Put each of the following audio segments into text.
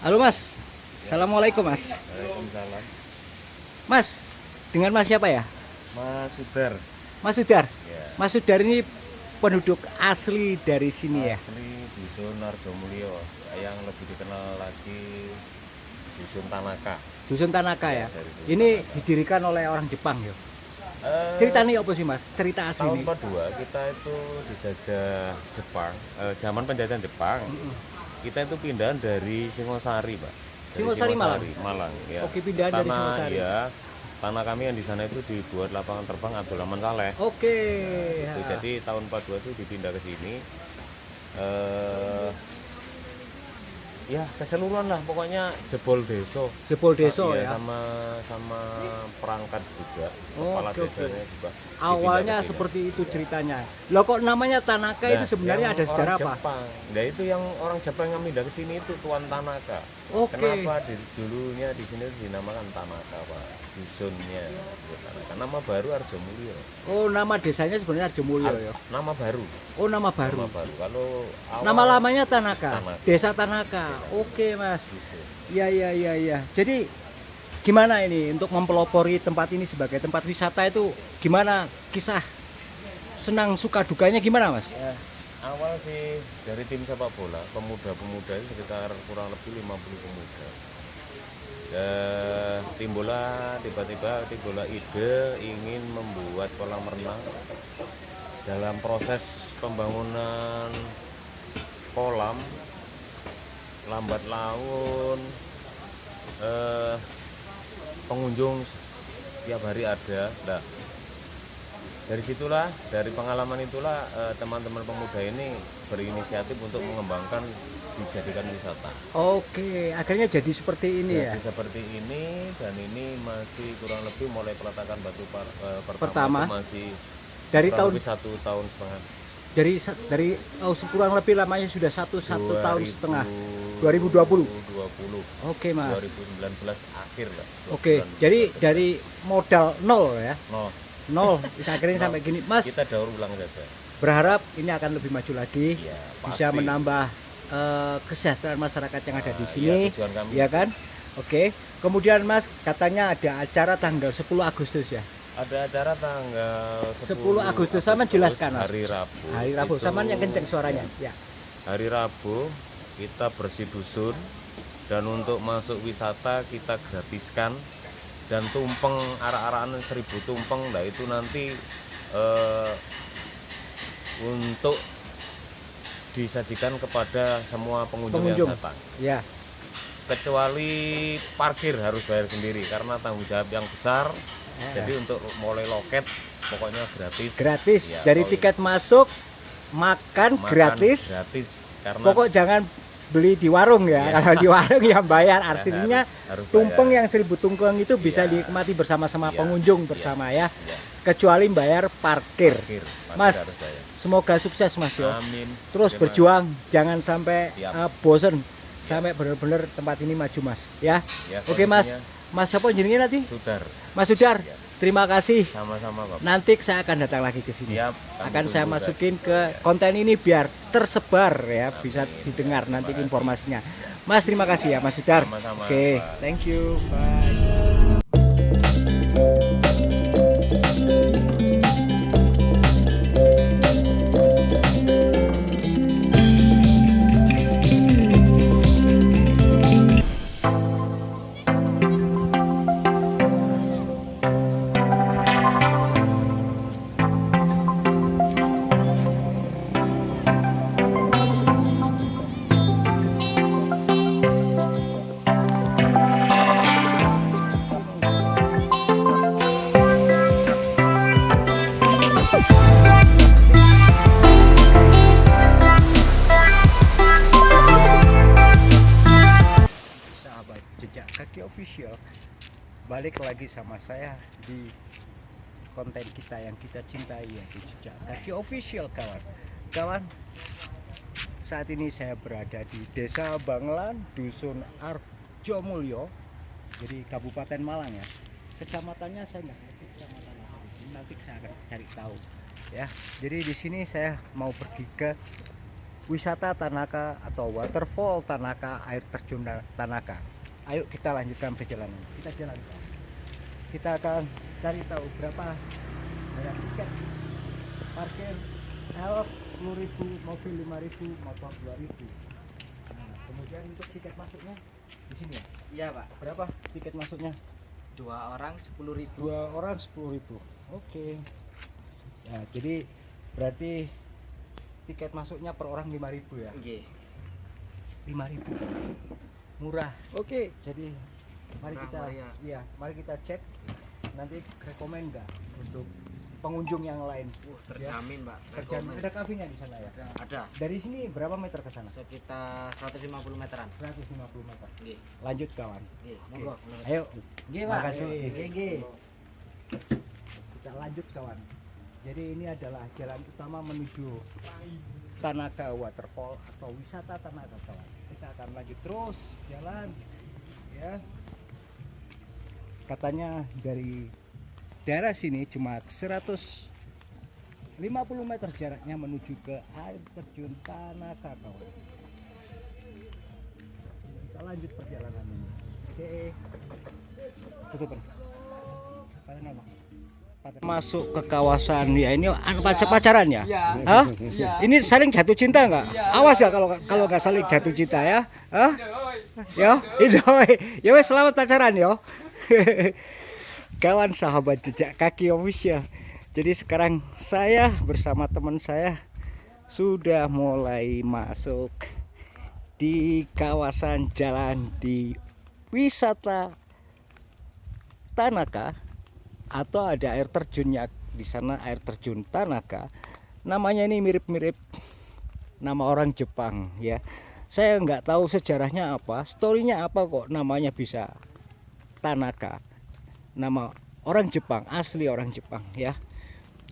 Halo Mas, Assalamualaikum Mas. Waalaikumsalam. Mas, dengan Mas siapa ya? Mas Sudar. Mas Sudar. Ya. Mas Sudar ini penduduk asli dari sini ya? Asli Dusun Arjomulyo, yang lebih dikenal lagi Dusun Tanaka. Dusun Tanaka ya? Dari Dusun Ini Tanaka. didirikan oleh orang Jepang ya? Eh, Ceritanya apa sih Mas? Cerita asli tahun ini? 42 kita itu dijajah Jepang, zaman penjajahan Jepang. Kita itu pindahan dari Singosari, Pak. Dari Singosari, Malang? Malang, ya. Oke, pindahan dari Singosari. Ya, tanah kami yang di sana itu dibuat lapangan terbang Abdul Rahman Saleh. Oke. Itu, Ya. jadi tahun 42 itu dipindah ke sini. Ya keseluruhan lah, pokoknya jebol desa. Jebol desa Iya, ya? sama perangkat juga, kepala Oke, oke. desanya juga. Awalnya dipindah ke sini. seperti itu ceritanya. Loh kok namanya Tanaka itu Nah, sebenarnya yang ada sejarah orang apa? Jepang. Nah itu yang orang Jepang yang pindah ke sini itu Tuan Tanaka. Oke. Kenapa dulunya di sini dinamakan Tanaka, Pak? Dusunnya itu Tanaka. Nama baru Arjomulyo. Oh, nama desanya sebenarnya Arjomulyo ya? Nama baru. Oh, nama baru. Nama baru. Kalau awal Nama lamanya Tanaka. Tanaka. Desa Tanaka. Oke, Mas. gitu. Iya, iya, iya, iya. Jadi gimana ini untuk mempelopori tempat ini sebagai tempat wisata itu gimana kisah senang suka dukanya gimana, Mas? Ya, awal sih dari tim sepak bola, pemuda-pemuda itu sekitar kurang lebih 50 pemuda. Tiba-tiba timbullah ide ingin membuat kolam renang. Dalam proses pembangunan kolam, lambat laun, pengunjung tiap hari ada. Nah, dari pengalaman itulah teman-teman pemuda ini berinisiatif untuk mengembangkan, dijadikan wisata. Oke, akhirnya jadi seperti ini Jadi ya. seperti ini, dan ini masih kurang lebih mulai peletakan batu Pertama. itu masih Dari kurang tahun lebih 1 tahun setengah. dari kurang lebih lamanya sudah satu tahun setengah. 2020. 2020. Oke, Mas. 2019 akhir lah. Oke, jadi dari modal nol ya. No, Nol bisa akhirnya Nol. sampai gini. Mas kita daur ulang saja. berharap ini akan lebih maju lagi. Ya, Bisa pasti. menambah kesejahteraan masyarakat yang ada di Nah, sini, ya, tujuan kami ya kan? Oke. Kemudian Mas katanya ada acara tanggal 10 Agustus ya. Ada acara tanggal 10 Agustus, sama jelaskan, Mas. hari Rabu. Hari Rabu, Itu, sama yang kenceng suaranya. Ya. Hari Rabu kita bersih dusun, dan untuk masuk wisata kita gratiskan, dan tumpeng arak-arakan 1000 tumpeng. Nah itu nanti untuk disajikan kepada semua pengunjung yang datang. Ya. Kecuali parkir harus bayar sendiri karena tanggung jawab yang besar. Jadi untuk mulai loket pokoknya gratis. Gratis. Ya, Dari kalau tiket masuk, makan gratis. Gratis karena Pokok jangan beli di warung ya. Iya. Kalau di warung yang bayar, artinya harus tumpeng bayar. yang 1000 tumpeng itu bisa Iya. dinikmati bersama-sama Iya. pengunjung Iya. bersama ya. Ya, Kecuali bayar parkir. parkir. Pasti Mas, harus bayar. semoga sukses Mas Yo. Amin. Terus Terima- berjuang, jangan sampai Siap. bosen, sampai benar-benar tempat ini maju Mas ya. Ya, Oke Mas, kondisinya Mas apa jenengnya nanti? Sudar. Mas Sudar. Ya. Terima kasih. Sama-sama, Bapak. Nanti saya akan datang lagi ke sini. Siap. Akan kami saya tunggu, masukin Pak. ke Ya. konten ini biar tersebar ya, Amin. bisa didengar Terima nanti kasih. informasinya. Mas terima kasih ya Mas Sudar. Sama-sama, Oke, Pak. thank you. Bye. Sahabat Jejak Kaki Official, balik lagi sama saya di konten kita yang kita cintai, yaitu Jejak Kaki Official. Kawan, saat ini saya berada di Desa Banglan, Dusun Arjomulyo, jadi Kabupaten Malang ya. Kecamatannya saya nggak ngerti kecamatan apa ini, nanti saya akan cari tahu ya. Jadi di sini saya mau pergi ke wisata Tanaka atau waterfall Tanaka, air terjun Tanaka. Ayo kita lanjutkan perjalanan. Kita jalan. Kita akan cari tahu berapa bayar tiket parkir elf 10.000, mobil 5.000, motor 2.000. Nah, kemudian untuk tiket masuknya di sini ya. Iya Pak, Berapa tiket masuknya? 2 orang 10.000. 2 orang 10.000. Oke. Ya, jadi berarti tiket masuknya per orang 5.000 ya. Nggih. 5.000. Murah. Oke. Jadi mari Murah, kita meriah. iya, mari kita cek nanti rekomend nggak untuk pengunjung yang lain. Terjamin Pak. Terjamin. Ada kafenya di sana ya. Ada. Dari sini berapa meter ke sana? Sekitar 150 meteran. 150 meter. Nggih. Lanjut kawan. Nggih, monggo. Ayo. Nggih Pak. Makasih. Nggih, nggih. Kita lanjut kawan. Jadi ini adalah jalan utama menuju Tanaka Waterfall atau wisata Tanaka kawan. Kita akan lanjut terus jalan ya. Katanya dari daerah sini cuma 150 meter jaraknya menuju ke air terjun Tanaka kawan. Kita lanjut perjalanan ini. Oke. Tutup. Masuk ke kawasan ya ini pacaran ya? Hah? Ini saling jatuh cinta nggak? Awas ya kalau nggak saling jatuh cinta ya? Hah? Ya, itu ya wes selamat pacaran yo. Kawan sahabat jejak kaki official. Jadi sekarang saya bersama teman saya sudah mulai masuk di kawasan jalan di wisata Tanaka atau ada air terjunnya di sana, air terjun Tanaka. Namanya ini mirip-mirip nama orang Jepang ya. Saya nggak tahu sejarahnya apa, storynya apa kok namanya bisa Tanaka. Nama orang Jepang, asli orang Jepang ya.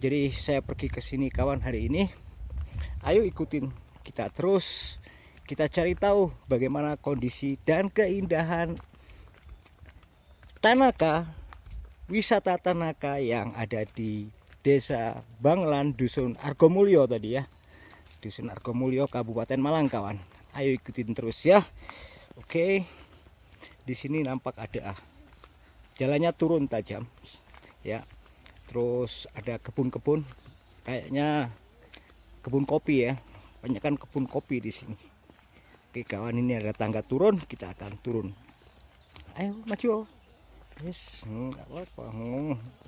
Jadi saya pergi ke sini kawan hari ini. Ayo ikutin kita terus. Kita cari tahu bagaimana kondisi dan keindahan Tanaka, wisata Tanaka yang ada di Desa Banglan, Dusun Argomulyo tadi ya. Dusun Argomulyo, Kabupaten Malang kawan. Ayo ikutin terus ya. Oke. Di sini nampak ada jalannya turun tajam ya. Terus ada kebun-kebun, kayaknya kebun kopi ya. Banyak kan kebun kopi di sini. Oke kawan, ini ada tangga turun, kita akan turun. Ayo maju. Yes, enggak apa-apa.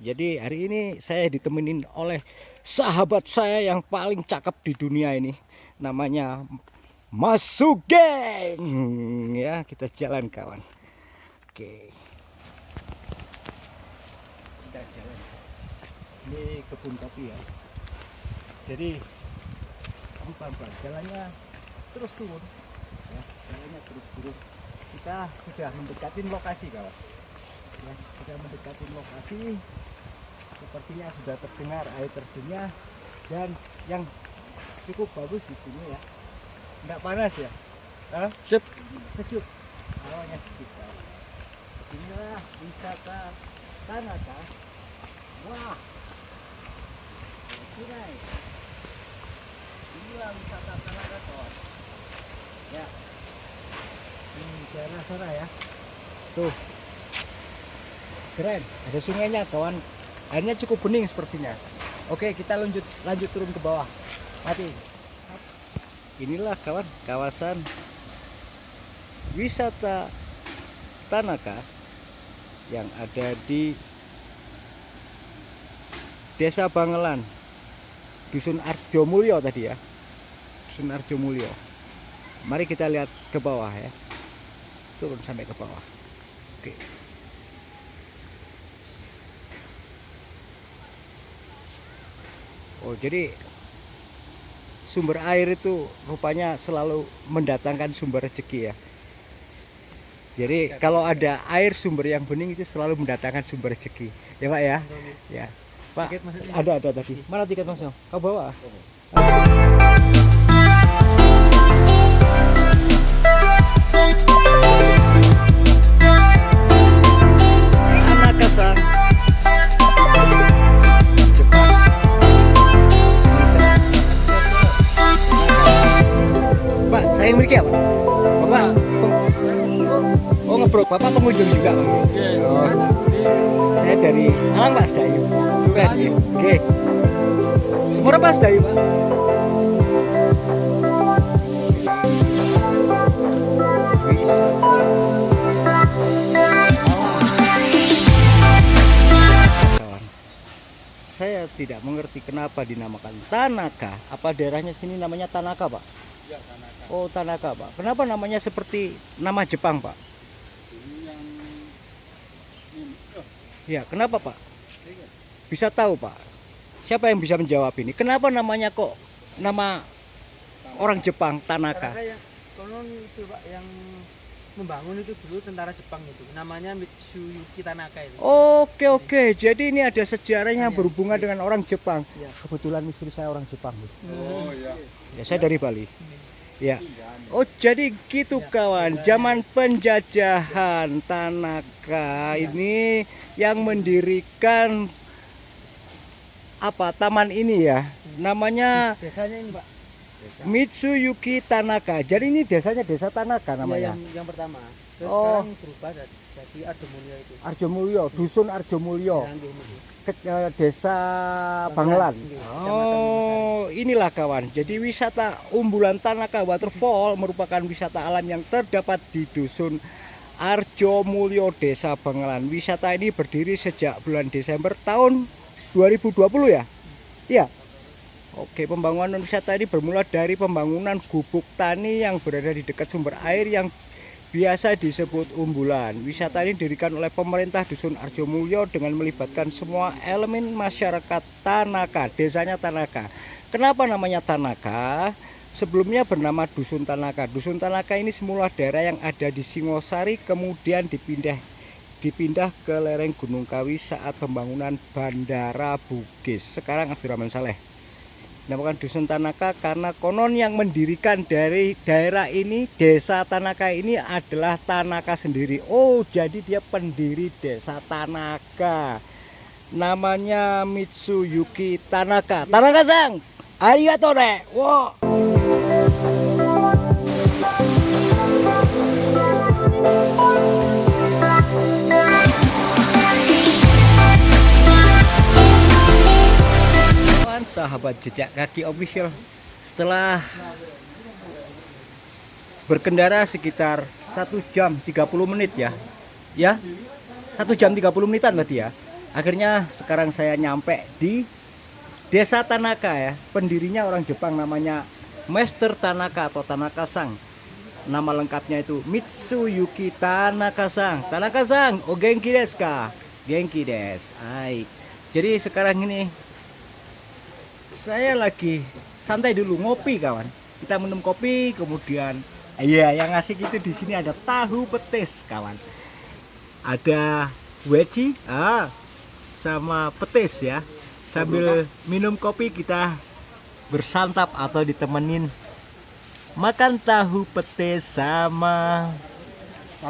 Jadi hari ini saya ditemenin oleh sahabat saya yang paling cakep di dunia ini. Namanya Mas Sugeng. Ya, kita jalan kawan. Oke. Kita jalan. Ini kebun kopi ya. Jadi kamu pelan-pelan. Jalannya terus turun. Ya, jalannya terus turun. Kita sudah mendekati lokasi kawan. Ya, sudah mendekati lokasi, sepertinya sudah terdengar air terjunnya dan yang cukup bagus di sini ya, nggak panas ya, sejuk, awalnya sejuk. Inilah wisata Tanaka. Wah, sungai. Inilah wisata Tanaka kawan. Ya, ini daerah sana ya, tuh. Keren, ada sungainya kawan. Airnya cukup bening sepertinya. Oke, kita lanjut turun ke bawah. Mati. Inilah kawan kawasan wisata Tanaka yang ada di Desa Bangelan, Dusun Arjomulyo tadi ya. Dusun Arjomulyo. Mari kita lihat ke bawah ya. Turun sampai ke bawah. Oke. Oh, jadi sumber air itu rupanya selalu mendatangkan sumber rezeki ya. Jadi kalau ada air sumber yang bening itu selalu mendatangkan sumber rezeki. Ya Pak ya? Ya. Pak, ada tadi. Mana tiket Masnya? Kau bawa? Tanaka-san. Jepang. bro, Bapak pengunjung juga Pak? Oh. Saya dari Malang Pak Sedayu. Bukan ya? Oke. Semua Pak Sedayu Pak? Kawan, saya tidak mengerti kenapa dinamakan Tanaka. Apa daerahnya sini namanya Tanaka Pak? Ya, Tanaka. Oh Tanaka Pak. Kenapa namanya seperti nama Jepang Pak? Ini yang Ya kenapa Pak? Bisa tahu Pak? Siapa yang bisa menjawab ini? Kenapa namanya kok nama orang Jepang Tanaka? Karena yang konon itu Pak yang membangun itu dulu tentara Jepang itu. Namanya Mitsuyuki Tanaka itu. Oke. Jadi ini ada sejarahnya Iya. berhubungan dengan orang Jepang. Iya. Kebetulan istri saya orang Jepang. Bu. Oh ya. Ya saya dari Bali. Ya. Tinggal. Oh jadi gitu kawan. Zaman penjajahan Tanaka ini yang mendirikan apa taman ini ya. Namanya Desanya ini Pak. Mitsuyuki Tanaka. Jadi ini desanya desa Tanaka namanya. Yang pertama. Terus Oh. sekarang berubah jadi Arjomulyo itu. Arjomulyo, dusun Arjomulyo, Yang ini. desa Bangelan. Iya, Oh, inilah kawan. Jadi wisata Umbulan Tanaka Waterfall merupakan wisata alam yang terdapat di dusun Arjomulyo, desa Bangelan. Wisata ini berdiri sejak bulan Desember tahun 2020 ya. Iya. Oke, pembangunan wisata ini bermula dari pembangunan gubuk tani yang berada di dekat sumber air yang biasa disebut Umbulan. Wisata ini didirikan oleh pemerintah dusun Arjomulyo dengan melibatkan semua elemen masyarakat Tanaka, desanya Tanaka. Kenapa namanya Tanaka? Sebelumnya bernama Dusun Tanaka. Dusun Tanaka ini semula daerah yang ada di Singosari, kemudian dipindah ke lereng Gunung Kawi saat pembangunan Bandara Bugis. Sekarang Abdurrahman Saleh. Dinamakan Dusun Tanaka karena konon yang mendirikan dari daerah ini, desa Tanaka ini adalah Tanaka sendiri. Oh, jadi dia pendiri desa Tanaka. Namanya Mitsuyuki Tanaka. Tanaka-san, arigatou ne. Wow. Sahabat Jejak Kaki Official, setelah berkendara sekitar 1 jam 30 menit ya 1 jam 30 menitan tadi ya, akhirnya sekarang saya nyampe di desa Tanaka ya. Pendirinya orang Jepang, namanya Master Tanaka atau Tanaka-san. Nama lengkapnya itu Mitsuyuki Tanaka-san. Tanaka-san, o genki desu ka? Genki desu. Hai. Jadi sekarang ini saya lagi santai dulu, ngopi kawan. Kita minum kopi, kemudian yang asik itu di sini ada tahu petis kawan. Ada weci, sama petis ya. Sambil minum kopi kita bersantap atau ditemenin makan tahu petis sama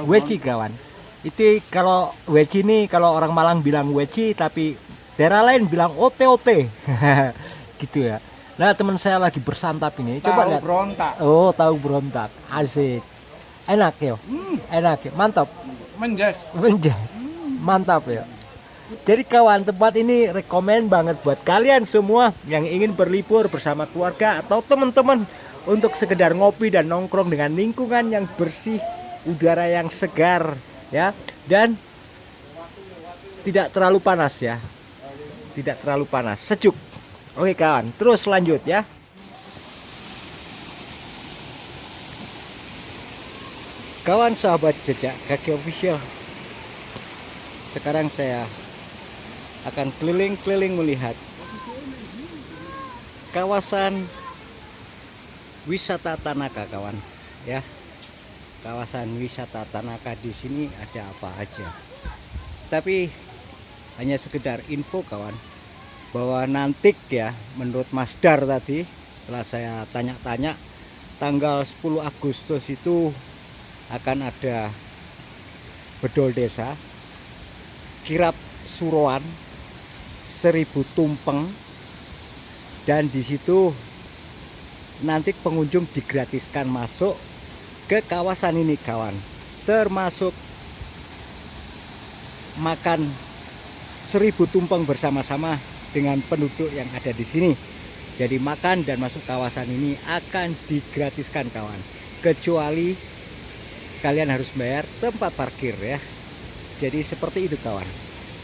weci kawan. Itu kalau weci ini, kalau orang Malang bilang weci, tapi daerah lain bilang ote-ote. Gitu ya. Nah, teman saya lagi bersantap ini. Coba lihat. Berontak. Oh, tahu berontak. Asik. Enak ya. Enak ya. Mantap. Menjas. Mantap ya. Jadi kawan, tempat ini rekomen banget buat kalian semua yang ingin berlibur bersama keluarga atau teman-teman untuk sekedar ngopi dan nongkrong dengan lingkungan yang bersih, udara yang segar ya, dan tidak terlalu panas ya. Tidak terlalu panas, sejuk. Oke kawan, terus lanjut ya. Kawan sahabat Jejak Kaki Official, sekarang saya akan keliling-keliling melihat kawasan wisata Tanaka kawan ya. Kawasan wisata Tanaka di sini ada apa aja. Tapi hanya sekedar info kawan, bahwa nanti ya, menurut Mas Dar tadi setelah saya tanya-tanya, tanggal 10 Agustus itu akan ada bedol desa, kirap suruhan 1000 tumpeng, dan di situ nanti pengunjung digratiskan masuk ke kawasan ini kawan, termasuk makan 1000 tumpeng bersama-sama dengan penduduk yang ada di sini. Jadi makan dan masuk kawasan ini akan digratiskan kawan, kecuali kalian harus bayar tempat parkir ya. Jadi seperti itu kawan.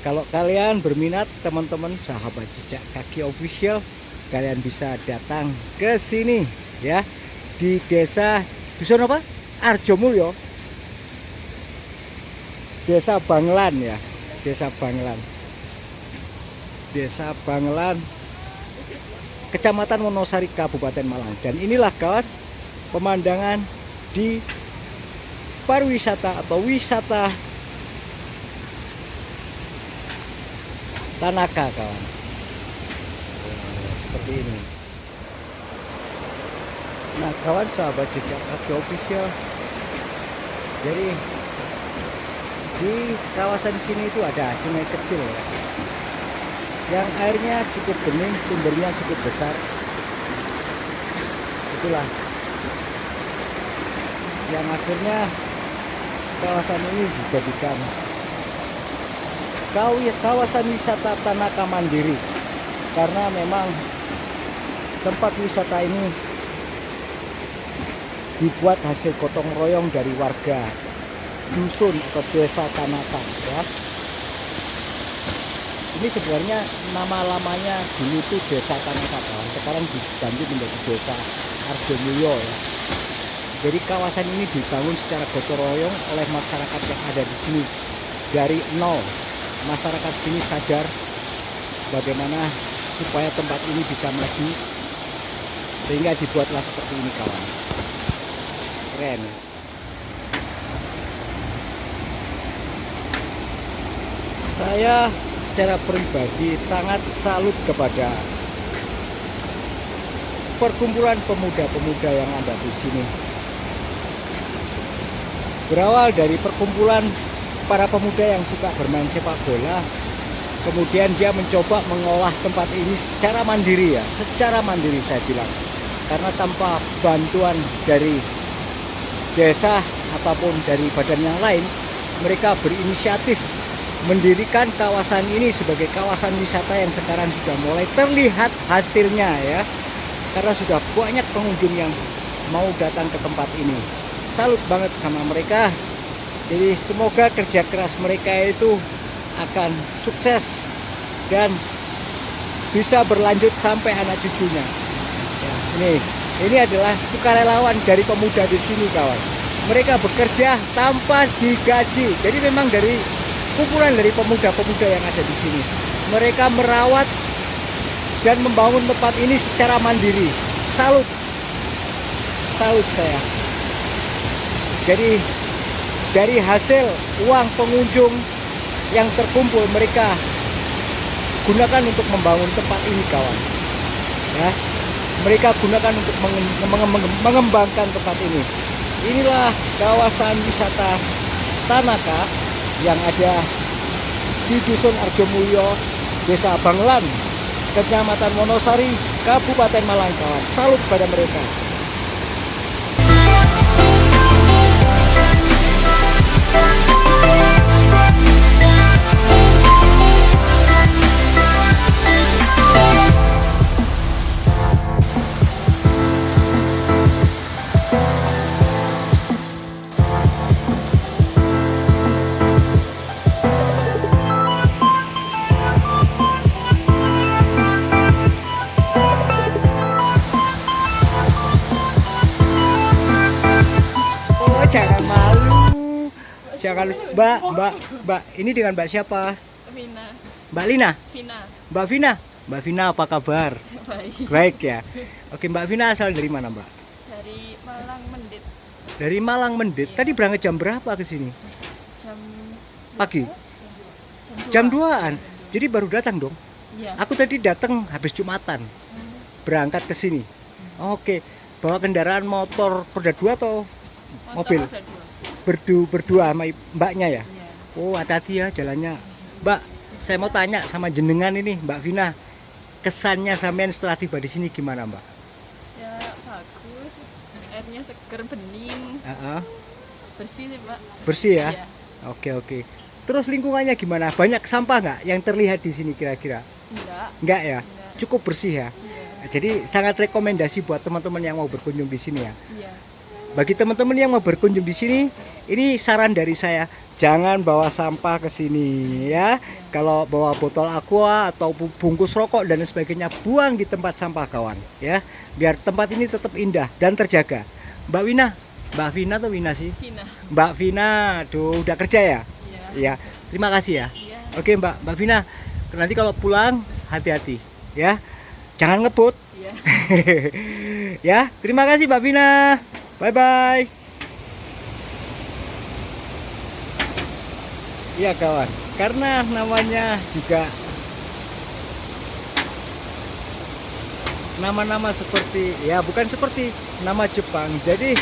Kalau kalian berminat teman-teman sahabat jejak kaki official, kalian bisa datang ke sini ya, di desa dusun apa? Arjomulyo, desa Banglan ya, desa Banglan, desa Banglan, Kecamatan Wonosari, Kabupaten Malang. Dan inilah kawan pemandangan di pariwisata atau wisata Tanaka kawan. Seperti ini. Nah kawan sahabat jejak kaki official, jadi di kawasan sini itu ada sungai kecil ya, yang airnya cukup bening, sumbernya cukup besar. Itulah yang akhirnya kawasan ini dijadikan kawasan wisata Tanaka Mandiri, karena memang tempat wisata ini dibuat hasil gotong royong dari warga dusun atau desa Tanaka ya. Ini sebenarnya nama lamanya dulu itu desa Tanaka kawan, sekarang diganti menjadi desa Arjomulyo ya. Jadi kawasan ini dibangun secara gotong royong oleh masyarakat yang ada di sini. Dari nol, masyarakat sini sadar bagaimana supaya tempat ini bisa maju, sehingga dibuatlah seperti ini kawan. Keren. Saya secara pribadi sangat salut kepada perkumpulan pemuda-pemuda yang ada di sini. Berawal dari perkumpulan para pemuda yang suka bermain sepak bola, kemudian dia mencoba mengolah tempat ini secara mandiri ya, secara mandiri saya bilang. Karena tanpa bantuan dari desa ataupun dari badan yang lain, mereka berinisiatif mendirikan kawasan ini sebagai kawasan wisata yang sekarang sudah mulai terlihat hasilnya ya, karena sudah banyak pengunjung yang mau datang ke tempat ini. Salut banget sama mereka. Jadi semoga kerja keras mereka itu akan sukses dan bisa berlanjut sampai anak cucunya ya. Ini adalah sukarelawan dari pemuda di sini kawan. Mereka bekerja tanpa digaji. Jadi memang dari kumpulan dari pemuda-pemuda yang ada di sini. Mereka merawat dan membangun tempat ini secara mandiri. Salut. Salut saya. Jadi dari hasil uang pengunjung yang terkumpul, mereka gunakan untuk membangun tempat ini kawan. Ya. Mereka gunakan untuk mengembangkan tempat ini. Inilah kawasan wisata Tanaka yang ada di Dusun Arjomulyo, Desa Banglan, Kecamatan Wonosari, Kabupaten Malang kawan. Salut pada mereka. Jangan malu, jangan Mbak, ini dengan Mbak siapa? Vina. Mbak Lina? Vina. Mbak Vina? Mbak Vina apa kabar? Baik. Baik ya. Oke, Mbak Vina asal dari mana Mbak? Dari Malang Mendit. Dari Malang Mendit. Iya. Tadi berangkat jam berapa ke sini? Jam Pagi? Jam Jam 2-an. Jadi baru datang dong? Iya. Aku tadi datang habis Jumatan, berangkat ke sini. Oke, bawa kendaraan motor roda 2 atau mobil? Motor ada 2. Berdua sama mbaknya ya? Iya. Oh, hati-hati ya jalannya. Mbak, saya mau tanya sama jenengan ini, Mbak Vina. Kesannya sampean setelah tiba di sini gimana, Mbak? Ya bagus. Airnya seger, bening, Heeh. bersih sih, Pak. Bersih ya? Iya. Oke. Terus lingkungannya gimana? Banyak sampah nggak yang terlihat di sini kira-kira? Enggak ya? Enggak. Cukup bersih ya? Iya. Jadi sangat rekomendasi buat teman-teman yang mau berkunjung di sini ya. Iya. Bagi teman-teman yang mau berkunjung di sini, ini saran dari saya, jangan bawa sampah ke sini ya. Kalau bawa botol aqua atau bungkus rokok dan sebagainya, buang di tempat sampah kawan ya. Biar tempat ini tetap indah dan terjaga. Mbak Vina atau Wina sih? Vina. Mbak Vina, tuh udah kerja ya? Iya. Iya. Terima kasih ya. Iya. Oke Mbak Vina, nanti kalau pulang hati-hati ya. Jangan ngebut. Iya. Ya, terima kasih Mbak Vina. Bye bye. Iya kawan, karena namanya juga nama-nama seperti, ya bukan seperti nama Jepang. Jadi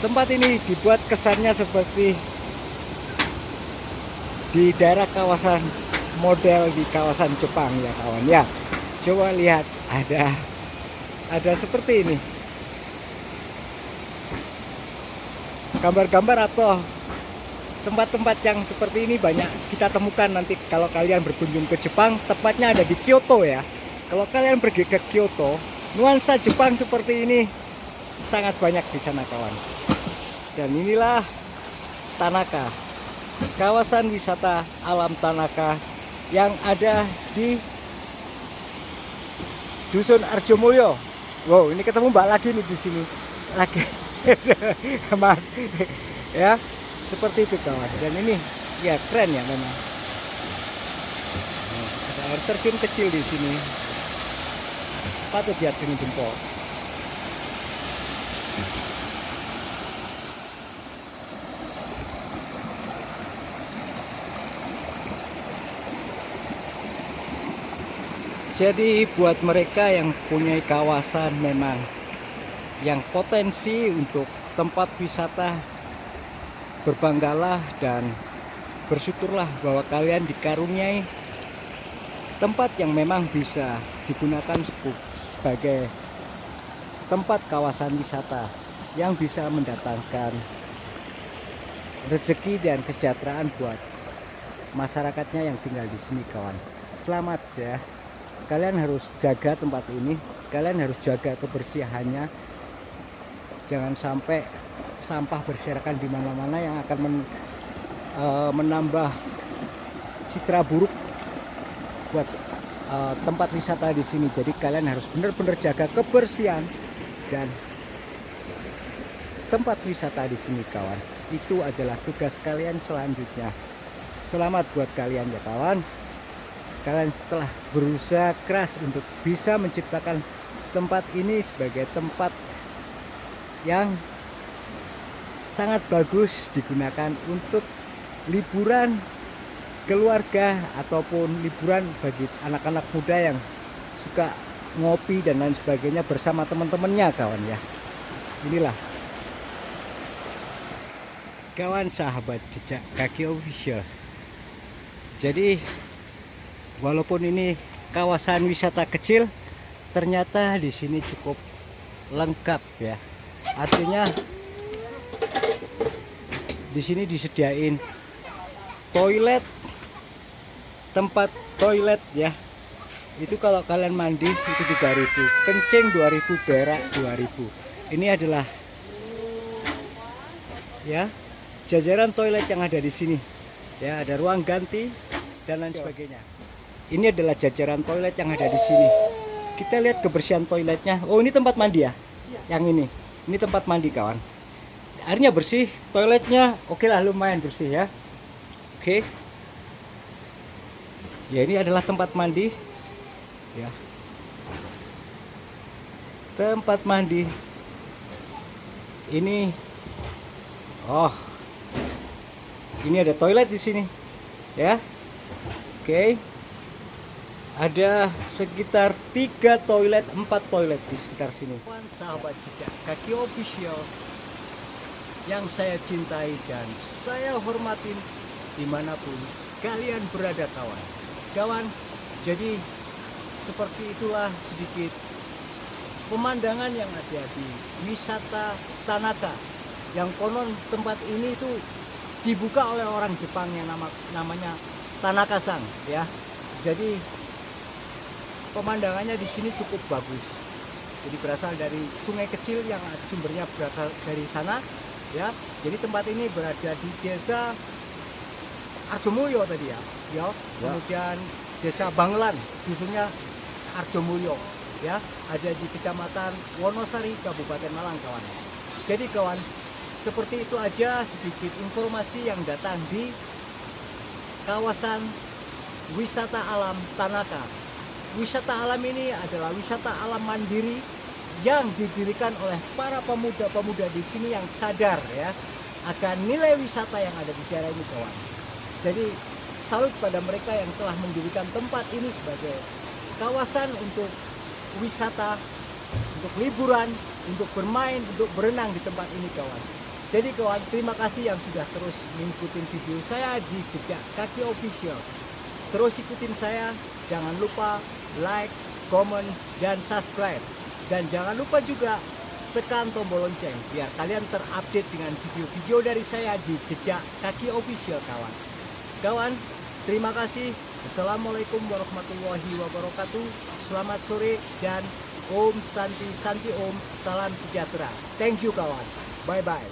tempat ini dibuat kesannya seperti di daerah kawasan model di kawasan Jepang ya kawan ya. Coba lihat, ada seperti ini. Gambar-gambar atau tempat-tempat yang seperti ini banyak kita temukan nanti kalau kalian berkunjung ke Jepang, tepatnya ada di Kyoto ya. Kalau kalian pergi ke Kyoto, nuansa Jepang seperti ini sangat banyak di sana kawan. Dan inilah Tanaka, kawasan wisata alam Tanaka yang ada di Dusun Arjomulyo. Wow, ini ketemu Mbak lagi nih di sini. Lagi. Mas. Ya, seperti itu kawan. Dan ini ya keren ya memang. Ada air terjun kecil di sini. Patut diacungi jempol. Jadi buat mereka yang punya kawasan memang yang potensi untuk tempat wisata, berbanggalah dan bersyukurlah bahwa kalian dikaruniai tempat yang memang bisa digunakan sebagai tempat kawasan wisata yang bisa mendatangkan rezeki dan kesejahteraan buat masyarakatnya yang tinggal di sini kawan. Selamat ya. Kalian harus jaga tempat ini, kalian harus jaga kebersihannya. Jangan sampai sampah berserakan di mana-mana yang akan menambah citra buruk buat tempat wisata di sini. Jadi kalian harus benar-benar jaga kebersihan dan tempat wisata di sini kawan. Itu adalah tugas kalian selanjutnya. Selamat buat kalian ya kawan. Kalian setelah berusaha keras untuk bisa menciptakan tempat ini sebagai tempat yang sangat bagus digunakan untuk liburan keluarga ataupun liburan bagi anak-anak muda yang suka ngopi dan lain sebagainya bersama teman-temannya kawan ya. Inilah kawan sahabat Jejak Kaki Official. Jadi walaupun ini kawasan wisata kecil, ternyata di sini cukup lengkap ya. Artinya di sini disediain toilet, tempat toilet ya. Itu kalau kalian mandi itu 3.000, kencing 2.000, berak 2.000. Ini adalah ya jajaran toilet yang ada di sini. Ya, ada ruang ganti dan lain sebagainya. Ini adalah jajaran toilet yang ada di sini. Kita lihat kebersihan toiletnya. Oh, ini tempat mandi ya? Yang ini tempat mandi kawan. Airnya bersih, toiletnya oke lah, lumayan bersih ya. Oke. Ya, ini adalah tempat mandi. Ya. Tempat mandi. Ini ini ada toilet di sini. Ya. Oke. Ada sekitar 3 toilet, 4 toilet di sekitar sini. Sahabat Jejak Kaki Official yang saya cintai dan saya hormatin dimanapun kalian berada kawan. Kawan, jadi seperti itulah sedikit pemandangan yang ada di wisata Tanaka. Yang konon tempat ini itu dibuka oleh orang Jepang yang namanya Tanaka-san ya. Jadi pemandangannya di sini cukup bagus. Jadi berasal dari sungai kecil yang sumbernya berasal dari sana ya. Jadi tempat ini berada di desa Arjomulyo tadi ya. Kemudian desa Bangelan, dusunnya Arjomulyo ya, ada di Kecamatan Wonosari, Kabupaten Malang kawan. Jadi kawan, seperti itu aja sedikit informasi yang datang di kawasan wisata alam Tanaka. Wisata alam ini adalah wisata alam mandiri yang didirikan oleh para pemuda-pemuda di sini yang sadar ya akan nilai wisata yang ada di daerah ini kawan. Jadi salut pada mereka yang telah mendirikan tempat ini sebagai kawasan untuk wisata, untuk liburan, untuk bermain, untuk berenang di tempat ini kawan. Jadi kawan, terima kasih yang sudah terus mengikuti video saya di Jejak Kaki Official. Terus ikutin saya, jangan lupa like, comment, dan subscribe. Dan jangan lupa juga tekan tombol lonceng biar kalian terupdate dengan video-video dari saya di Jejak Kaki Official kawan. Kawan, terima kasih. Assalamualaikum warahmatullahi wabarakatuh. Selamat sore dan Om Santi Santi Om. Salam sejahtera. Thank you kawan. Bye bye.